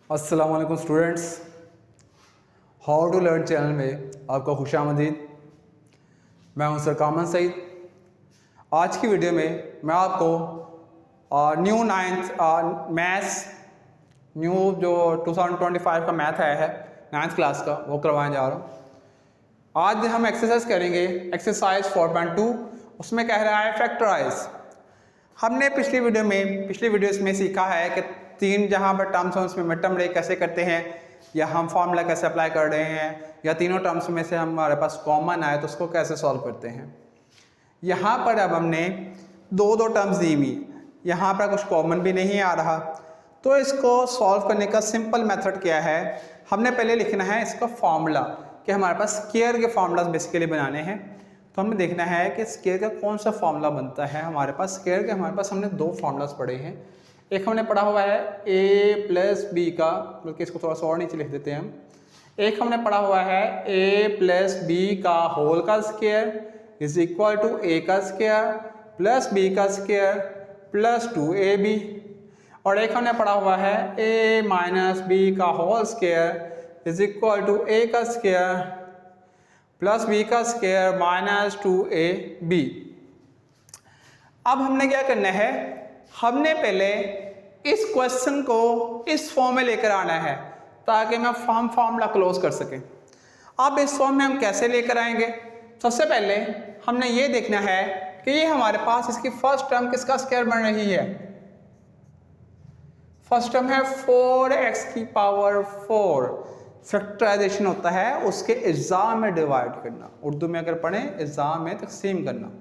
अस्सलाम वालेकुम students, how to learn channel में आपका खुशामदीद। मैं हूं सर कामन सईद। आज की वीडियो में मैं आपको न्यू मैथ्स जो 2025 का मैथ आया है 9th क्लास का, वो करवाने जा रहा हूं। आज हम एक्सरसाइज करेंगे, एक्सरसाइज 4.2। उसमें कह रहा है फैक्टराइज। हमने पिछली वीडियोस में सीखा है कि तीन जहाँ पर टर्म्स हैं उसमें मिड टर्म ब्रेक कैसे करते हैं, या हम फॉर्मूला कैसे अप्लाई कर रहे हैं, या तीनों टर्म्स में से हमारे पास कॉमन आए तो उसको कैसे सॉल्व करते हैं। यहाँ पर अब हमने दो टर्म्स दी हुई, यहाँ पर कुछ कॉमन भी नहीं आ रहा, तो इसको सॉल्व करने का सिंपल मेथड क्या है, हमने पहले लिखना है इसका फॉर्मूला कि हमारे पास स्क्वायर के फार्मूलाज बेसिकली बनाने हैं। तो हमें देखना है कि स्क्वायर का कौन सा फॉर्मूला बनता है। हमारे पास स्क्वायर के हमने दो फार्मूलाज पढ़े हैं। एक हमने पढ़ा हुआ है a प्लस बी का, बल्कि इसको थोड़ा सा और नीचे लिख देते हैं हम। एक हमने पढ़ा हुआ है a प्लस बी का होल का square is equal to a का स्क्वायर प्लस b का स्क्वायर प्लस 2ab। और एक हमने पढ़ा हुआ है a माइनस बी का whole square is equal to a का स्क्वायर प्लस b का स्क्वायर माइनस 2ab। अब हमने क्या करना है, हमने पहले इस क्वेश्चन को इस फॉर्म में लेकर आना है ताकि मैं फॉर्मूला क्लोज कर सके। अब इस फॉर्म में हम कैसे लेकर आएंगे, सबसे पहले हमने ये देखना है कि ये हमारे पास इसकी फर्स्ट टर्म किसका स्क्वायर बन रही है। फर्स्ट टर्म है 4x की पावर 4। फैक्टराइजेशन होता है उसके इज्जा में डिवाइड करना, उर्दू में अगर पढ़ें इज्जा में तकसीम करना।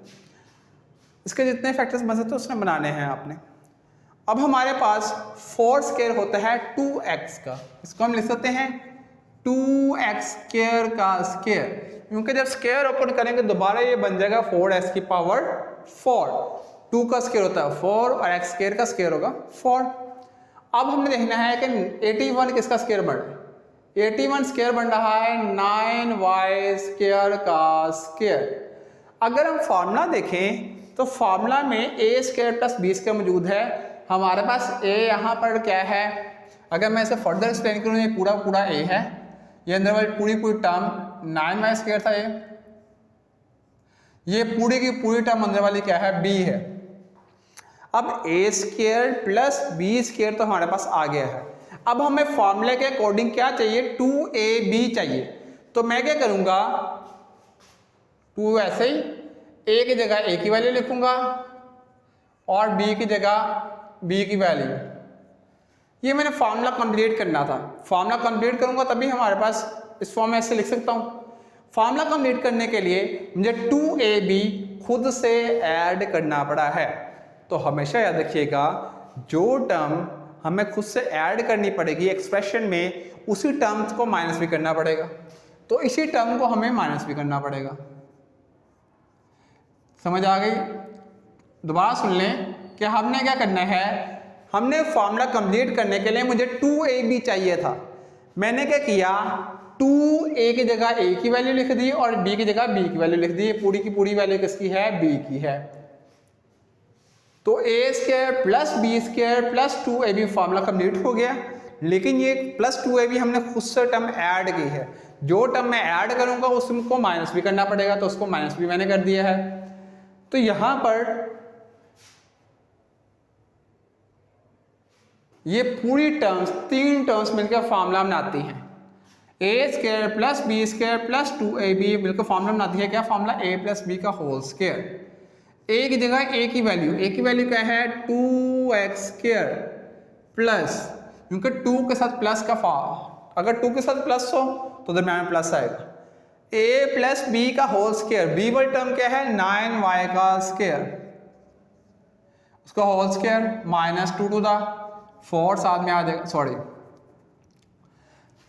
इसके जितने फैक्टर्स बन सकते हैं उसने बनाने हैं आपने। अब हमारे पास 4 स्क्वायर होता है 2x का, इसको हम लिख सकते हैं 2x स्क्वायर का स्क्वायर, क्योंकि जब स्क्वायर ओपन करेंगे दोबारा ये बन जाएगा 4x की पावर 4। 2 का स्क्वायर होता है 4 और x स्क्वायर का स्क्वायर होगा 4। अब हमने देखना है कि 81 किसका स्क्वायर बन रहा है। 81 स्क्वायर बन रहा है 9y स्क्वायर का स्क्वायर। अगर हम फॉर्मूला देखें तो फॉर्मूला में a square plus b square मौजूद है। हमारे पास a यहाँ पर क्या है, अगर मैं इसे फर्दर एक्सप्लेन करूँ, ये पूरा a है, ये अंदर वाली पूरी टर्म 9y स्क्वायर था, ये पूरी की पूरी टर्म अंदर वाली क्या है, b है। अब a square plus b square तो हमारे पास आ गया है। अब हमें फॉर्मूले के अकॉर्डिंग क्या चाहिए, 2ab चाहिए। तो मैं क्या करूँगा, 2 ऐसे ही a की जगह a की वैल्यू लिखूंगा और b की जगह b की वैल्यू। ये मैंने फार्मूला कंप्लीट करना था। फार्मूला कंप्लीट करूंगा तभी हमारे पास इस फॉर्म में ऐसे लिख सकता हूं। फार्मूला कंप्लीट करने के लिए मुझे 2ab खुद से ऐड करना पड़ा है। तो हमेशा याद रखिएगा, जो टर्म हमें खुद से ऐड करनी पड़ेगी एक्सप्रेशन में, उसी टर्म्स को माइनस भी करना पड़ेगा, तो इसी टर्म को हमें माइनस भी करना पड़ेगा। समझ आ गई? दोबारा सुन लें कि हमने क्या करना है, हमने फॉर्मूला कंप्लीट करने के लिए मुझे 2ab चाहिए था। मैंने क्या किया, 2a की जगह a की वैल्यू लिख दी और b की जगह b की वैल्यू लिख दी। पूरी की पूरी वैल्यू किसकी है, b की है। तो a square plus b square plus 2ab formula complete हो गया। लेकिन ये प्लस 2ab हमने खुद से टर्म ऐड की है, जो टर्म मैं ऐड करूंगा उसको माइनस भी करना पड़ेगा, तो उसको माइनस भी मैंने कर दिया है। तो यहां पर ये पूरी टर्म्स, तीन टर्म्स मिलकर फार्मूला बनाती हैं। a square plus b square plus 2ab मिलकर फार्मूला बनाती है क्या, फार्मूला a प्लस b का होल स्क्वायर। a की जगह a की वैल्यू क्या है, 2x स्क्वायर प्लस, क्योंकि 2 के साथ प्लस का अगर 2 के साथ प्लस हो तो दरम्यान में प्लस आएगा। a प्लस b का होल स्क्वायर, b वाली टर्म क्या है, 9y का स्क्वायर, उसका whole square minus 2 to the 4 साथ में आ जाएगा,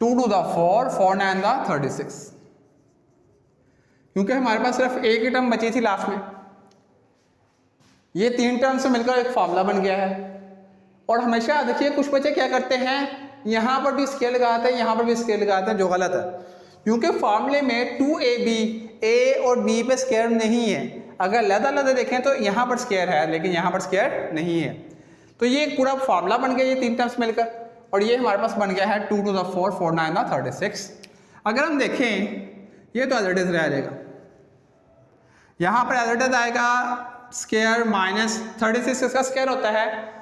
2 टू द 4 9 द 36, क्योंकि हमारे पास सिर्फ एक ही टर्म बची थी लास्ट में। ये तीन टर्म से मिलकर एक फार्मूला बन गया है। और हमेशा देखिए कुछ बच्चे क्या करते हैं, यहां पर भी स्केल लगाते हैं, यहां पर भी स्केल लगाते हैं, जो गलत है, क्योंकि फार्मूले में 2ab a और b पे स्क्वायर नहीं है। अगर लदा देखें तो यहां पर स्क्वायर है, लेकिन यहां पर स्क्वायर नहीं है। तो ये एक पूरा फार्मूला बन गया ये तीन टर्म्स मिलकर। और ये हमारे पास बन गया है 2 to the 4 4 9 36। अगर हम देखें ये तो एज इट इज रह जाएगा, यहाँ पर एज इट इज आएगा स्क्वायर माइनस 36 इसका स्क्वायर होता है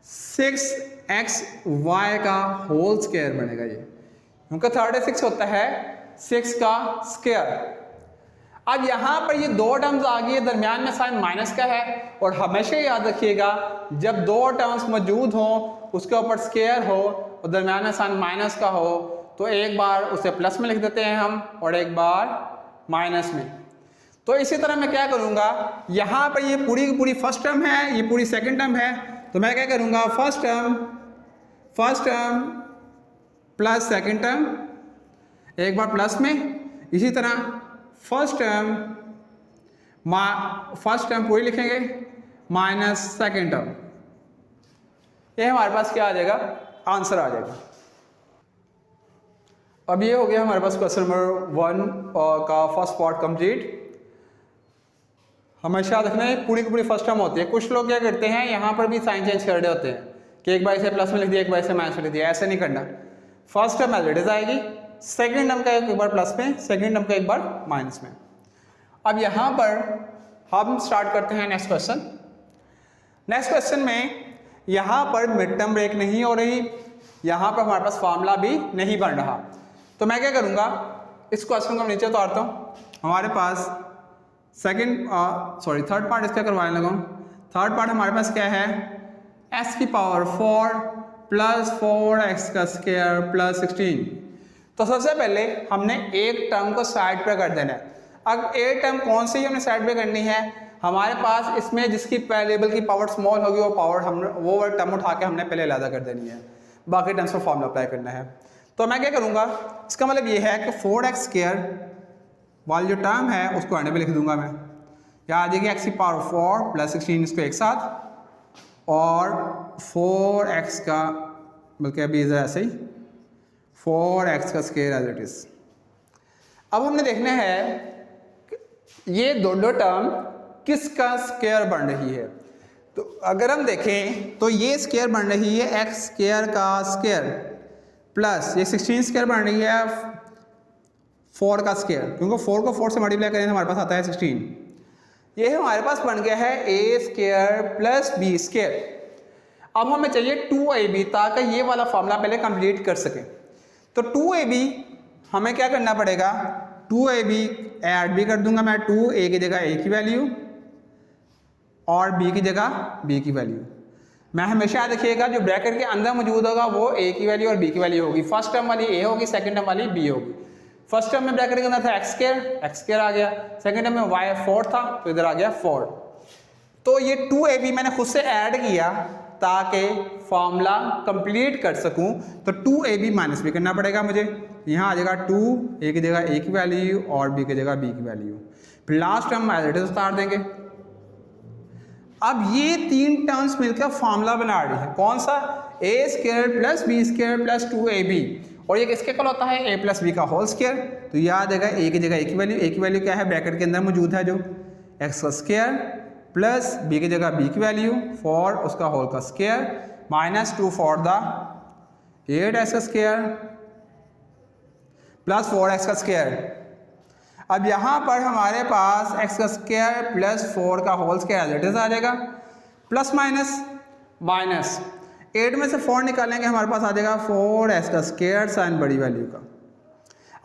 6xy का होल स्क्वायर बनेगा ये, क्योंकि 36 होता है 6 का स्क्वायर। अब यहाँ पर ये दो टर्म्स आ गई है, दरमियान में साइन माइनस का है, और हमेशा याद रखिएगा जब दो टर्म्स मौजूद हों उसके ऊपर स्क्वायर हो और दरमियान में साइन माइनस का हो तो एक बार उसे प्लस में लिख देते हैं हम और एक बार माइनस में। तो इसी तरह मैं क्या करूँगा, यहाँ पर ये पूरी की पूरी फर्स्ट टर्म है, ये पूरी सेकंड टर्म है, तो मैं क्या करूँगा first term plus second term एक बार प्लस में, इसी तरह फर्स्ट टर्म पूरी लिखेंगे माइनस सेकंड टर्म। ये हमारे पास क्या आ जाएगा, आंसर आ जाएगा। अब ये हो गया हमारे पास क्वेश्चन नंबर 1 का फर्स्ट पार्ट कंप्लीट। हमेशा याद रखना है पूरी की पूरी फर्स्ट टर्म होती है। कुछ लोग क्या करते हैं यहाँ पर भी साइन चेंज कर रहे होते हैं कि एक बार इसे प्लस में लिख दिया एक बार इसे माइनस में लिख दिया, ऐसे नहीं करना। First term as it is आएगी, सेकेंड टर्म का एक बार प्लस में, सेकेंड टर्म का एक बार माइनस में। अब यहाँ पर हम स्टार्ट करते हैं नेक्स्ट क्वेश्चन। नेक्स्ट क्वेश्चन में यहाँ पर मिड टर्म ब्रेक नहीं हो रही, यहाँ पर हमारे पास फॉर्मूला भी नहीं बन रहा, तो मैं क्या करूँगा इस क्वेश्चन को नीचे उतारता हूँ। हमारे पास थर्ड पार्ट इसका करवाने लगा हूँ। थर्ड पार्ट हमारे पास क्या है, s की पावर 4 प्लस 4x का स्क्वायर प्लस 16। तो सबसे पहले हमने एक टर्म को साइड पे कर देना है। अब एक टर्म कौन सी हमने साइड पे करनी है, हमारे पास इसमें जिसकी वेरिएबल की पावर स्मॉल होगी वो पावर हमने वो टर्म उठा के हमने पहले अलग कर देनी है, बाकी टर्म्स पर फॉर्मूला अप्लाई करना है। तो मैं क्या करूँगा, इसका मतलब ये है कि 4x स्क्वायर वाली जो टर्म है उसको एंड में लिख दूंगा मैं। यहाँ आ जाएगी x की पावर 4 प्लस 16 इसको एक साथ, और 4x का बल्कि अभी इधर ऐसे ही 4x का स्क्वायर एज इट इज। अब हमने देखना है ये दोनों टर्म किसका स्क्वायर बन रही है। तो अगर हम देखें तो ये स्क्वायर बन रही है x स्क्वायर का स्क्वायर प्लस ये 16 स्क्वायर बन रही है 4 का स्क्वायर, क्योंकि 4 को 4 से मल्टीप्लाई करें तो हमारे पास आता है 16। ये हमारे पास बन गया है a square plus b square. अब हमें चाहिए 2ab ताकि ये वाला फॉर्मूला पहले कंप्लीट कर सकें। तो 2ab हमें क्या करना पड़ेगा, 2ab ऐड भी कर दूंगा मैं, 2a की जगह a की वैल्यू और b की जगह b की वैल्यू। मैं हमेशा याद रखिएगा जो ब्रैकेट के अंदर मौजूद होगा वो a की वैल्यू और b की वैल्यू होगी। फर्स्ट टर्म वाली a होगी, सेकंड टर्म वाली b होगी। फर्स्ट टर्म में ब्रैकेट के अंदर था x स्क्वायर आ गया, सेकंड टर्म में y 4 था तो इधर आ गया 4। तो ये 2ab मैंने खुद से ऐड किया ताकि फॉर्मूला कंप्लीट कर सकूं, तो 2ab माइनस भी करना पड़ेगा मुझे। यहाँ आ जाएगा 2 a की जगह a की वैल्यू और b की जगह b की वैल्यू, फिर last term as it is उतार देंगे। अब ये तीन टर्म्स मिलकर फॉर्मूला बना रही है, कौन सा, a square plus b square plus 2ab, और ये किसके कल होता है a प्लस b का होल स्क्वायर। तो याद आएगा a की जगह a की वैल्यू क्या है, ब्रैकेट के अंदर मौजूद है जो x का स्क्वायर प्लस b की जगह b की वैल्यू 4 उसका होल का square minus 2 for the 8x का स्क्वायर प्लस 4x का स्क्वायर। अब यहाँ पर हमारे पास x का स्क्वायर प्लस 4 का whole square as it is आ जाएगा, प्लस माइनस माइनस 8 में से 4 निकालेंगे हमारे पास आ जाएगा 4x का स्क्वायर साइन बड़ी वैल्यू का।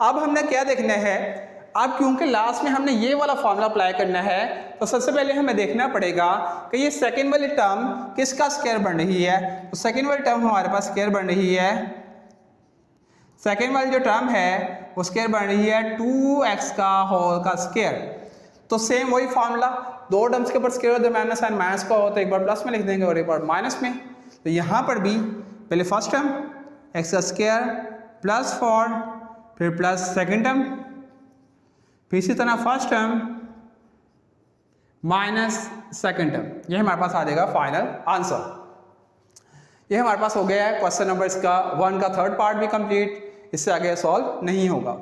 अब हमने क्या देखना है, अब क्योंकि लास्ट में हमने ये वाला फॉर्मूला अप्लाई करना है तो सबसे पहले हमें देखना पड़ेगा कि ये सेकेंड वाली टर्म किसका स्क्वायर बन रही है। तो सेकेंड वाली टर्म हमारे पास स्क्वायर बन रही है, सेकेंड वाली जो टर्म है वो स्क्वायर बन रही है 2x का होल का स्क्वायर। तो सेम वही फॉर्मूला, दो टर्म्स के ऊपर स्क्वायर दरम्यान में साइन माइनस का हो तो एक बार प्लस में लिख देंगे और एक बार माइनस में। तो यहाँ पर भी पहले फर्स्ट टर्म x का स्क्वायर प्लस 4 फिर प्लस सेकेंड टर्म, फिर इसी तरह first term minus second term. ये हमारे पास आ जाएगा फाइनल आंसर। ये हमारे पास हो गया है क्वेश्चन नंबर इसका 1 का थर्ड पार्ट भी कंप्लीट, इससे आगे सॉल्व नहीं होगा।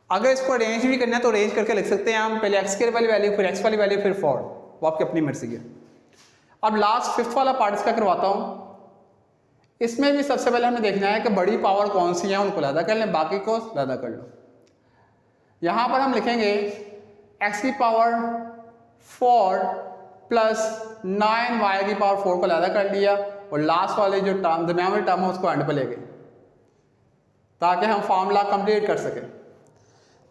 अगर इसको अरेंज भी करना है तो अरेंज करके लिख सकते हैं हम, पहले x वाली वैल्यू फिर x वाली वैल्यू फिर 4, वो आपकी अपनी मर्जी है। अब लास्ट फिफ्थ वाला पार्ट इसका करवाता हूँ। इसमें भी सबसे पहले हमें देखना है कि बड़ी पावर कौन सी है, उनको लैदा कर लें, बाकी को लैदा कर लो। यहाँ पर हम लिखेंगे x की पावर 4 प्लस 9y की पावर 4 को लैदा कर लिया और लास्ट वाले जो टर्म दरमियान वाली टर्म है उसको एंड पे ले गए ताकि हम फार्मूला कंप्लीट कर सकें।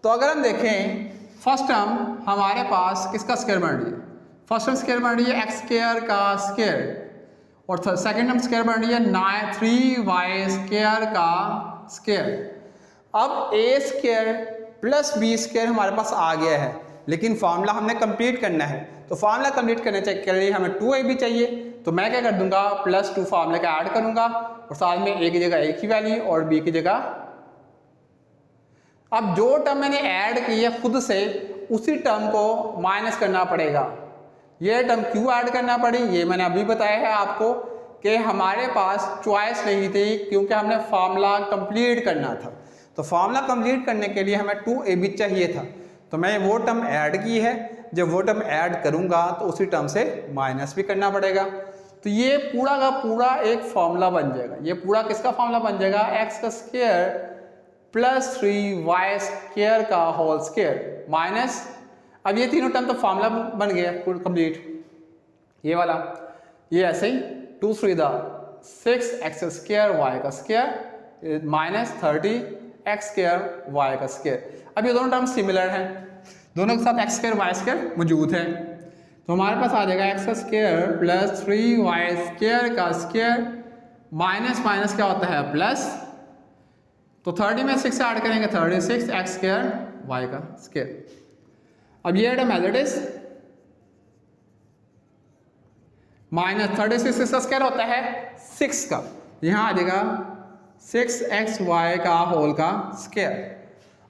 तो अगर हम देखें फर्स्ट टर्म हमारे पास किसका स्क्वायर बन रही है, फर्स्ट टर्म स्क्वायर बन रही है एक्स स्क्वायर का स्क्वायर और सेकंड टर्म स्क्वायर बन रही है 3y स्क्वायर का स्क्वायर। अब ए स्क्वायर प्लस बी स्क्वायर हमारे पास आ गया है, लेकिन फार्मूला हमने कंप्लीट करना है। तो फार्मूला कंप्लीट करने के लिए हमें 2ab चाहिए, तो मैं क्या कर दूंगा +2 फार्मूले का ऐड करूंगा और साथ में a की जगह a की वैल्यू और b की जगह। अब जो टर्म मैंने ऐड की है खुद से उसी टर्म को माइनस करना पड़ेगा। ये टर्म क्यों ऐड करना पड़ी ये मैंने अभी बताया है आपको कि हमारे पास चॉइस नहीं थी क्योंकि हमने फार्मूला कंप्लीट करना था। तो फार्मूला कंप्लीट करने के लिए हमें 2ab चाहिए था, तो मैं वो टर्म ऐड की है। जब वो टर्म ऐड करूंगा तो उसी टर्म से माइनस भी करना पड़ेगा। तो ये पूरा का पूरा एक फार्मूला बन जाएगा। ये पूरा किसका फार्मूला बन जाएगा, एक्स का स्क्वायर प्लस 3y स्क्वायर का होल स्क्वायर माइनस, अब ये तीनों टर्म तो फार्मूला बन गया कंप्लीट। ये वाला ये ऐसे ही 2 3 6x स्क्वायर y का square minus 30x square y का स्क्वायर। अब ये दोनों टर्म सिमिलर हैं, दोनों के साथ x स्क्वायर y स्क्वायर मौजूद है, तो हमारे पास आ जाएगा x square plus 3y square का स्क्वायर माइनस माइनस क्या होता है प्लस, तो 30 में 6 ऐड करेंगे 36x स्क्वायर y का स्क्वायर। अब ये term as it is minus 36 का स्क्वायर होता है 6 का, यहाँ आ जाएगा 6xy का होल का स्क्वायर।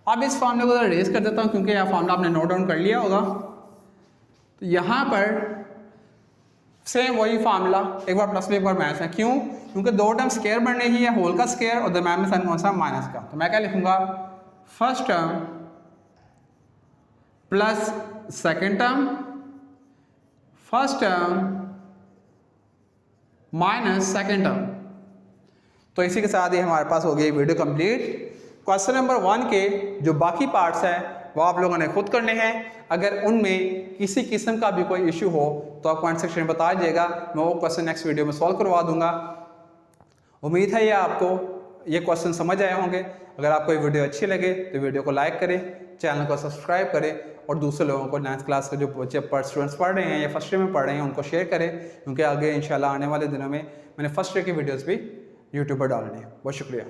अब इस फॉर्मूले को रेज कर देता हूँ क्योंकि यह फॉर्मूला आपने नोट डाउन कर लिया होगा। तो यहाँ पर सेम वही फार्मूला, एक बार प्लस में एक बार माइनस है, क्यों, क्योंकि दो टर्म स्क्वायर बन रही है, होल का स्क्वायर और दरम्यान में साइन कौन सा माइनस का। तो मैं क्या लिखूंगा first term plus second term, first term minus second term. तो इसी के साथ ही हमारे पास हो गई वीडियो कंप्लीट। क्वेश्चन नंबर 1 के जो बाकी पार्ट्स हैं वो आप लोगों ने खुद करने हैं। अगर उनमें किसी किस्म का भी कोई इशू हो तो आप कमेंट सेक्शन में बता दीजिएगा, मैं वो क्वेश्चन नेक्स्ट वीडियो में सॉल्व करवा दूंगा। उम्मीद है ये आपको ये क्वेश्चन समझ आए होंगे। अगर आपको ये वीडियो अच्छी लगे तो वीडियो को लाइक करें, चैनल को सब्सक्राइब करें और दूसरे लोगों को 9th क्लास के जो बच्चे स्टूडेंट्स पढ़ रहे हैं या फर्स्ट ईयर में पढ़ रहे हैं उनको शेयर करें, क्योंकि आगे इंशाल्लाह आने वाले दिनों में मैंने फर्स्ट ईयर की वीडियोज़ भी यूट्यूब पर डालनी है। बहुत शुक्रिया।